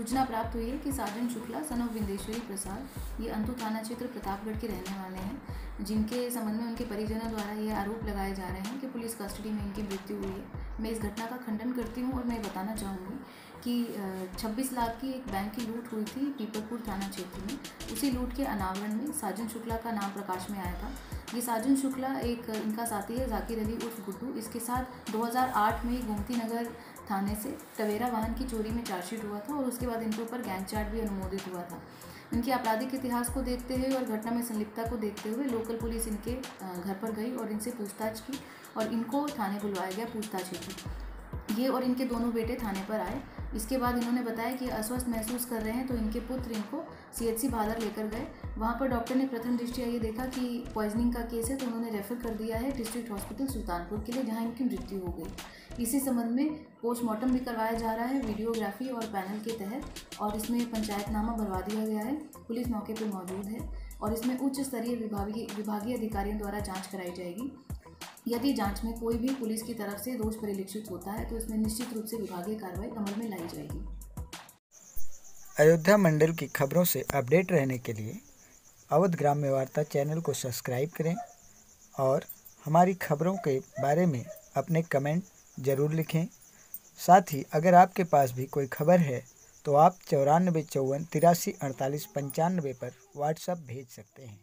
सूचना प्राप्त हुई है कि साजन शुक्ला सन ऑफ बिंदेश्वरी प्रसाद, ये अंतु थाना क्षेत्र प्रतापगढ़ के रहने वाले हैं, जिनके संबंध में उनके परिजनों द्वारा ये आरोप लगाए जा रहे हैं कि पुलिस कस्टडी में इनकी मृत्यु हुई है। मैं इस घटना का खंडन करती हूँ और मैं बताना चाहूँगी कि 26 लाख की एक बैंक की लूट हुई थी पीपलपुर थाना क्षेत्र में। उसी लूट के अनावरण में साजन शुक्ला का नाम प्रकाश में आया था। ये साजन शुक्ला एक इनका साथी है जाकिर अली उर्फ गुड्डू। इसके साथ 2008 में गोमती नगर थाने से टवेरा वाहन की चोरी में चार्जशीट हुआ था और उसके बाद इनके ऊपर गैंग चार्ज भी अनुमोदित हुआ था। इनके आपराधिक इतिहास को देखते हुए और घटना में संलिप्तता को देखते हुए लोकल पुलिस इनके घर पर गई और इनसे पूछताछ की और इनको थाने बुलवाया गया पूछताछ हेतु। ये और इनके दोनों बेटे थाने पर आए। इसके बाद इन्होंने बताया कि अस्वस्थ महसूस कर रहे हैं, तो इनके पुत्र इनको CHC भादर लेकर गए। वहाँ पर डॉक्टर ने प्रथम दृष्टया ये देखा कि पॉइजनिंग का केस है, तो उन्होंने रेफर कर दिया है डिस्ट्रिक्ट हॉस्पिटल सुल्तानपुर के लिए, जहाँ इनकी मृत्यु हो गई। इसी संबंध में पोस्टमार्टम भी करवाया जा रहा है वीडियोग्राफी और पैनल के तहत, और इसमें पंचायतनामा भरवा दिया गया है। पुलिस मौके पर मौजूद है और इसमें उच्च स्तरीय विभागीय अधिकारियों द्वारा जाँच कराई जाएगी। यदि जांच में कोई भी पुलिस की तरफ से दोष परिलक्षित होता है तो इसमें निश्चित रूप से विभागीय कार्रवाई अमल में लाई जाएगी। अयोध्या मंडल की खबरों से अपडेट रहने के लिए अवध ग्राम्य वार्ता चैनल को सब्सक्राइब करें और हमारी खबरों के बारे में अपने कमेंट ज़रूर लिखें। साथ ही अगर आपके पास भी कोई खबर है तो आप 94 54 83 48 95 पर व्हाट्सएप भेज सकते हैं।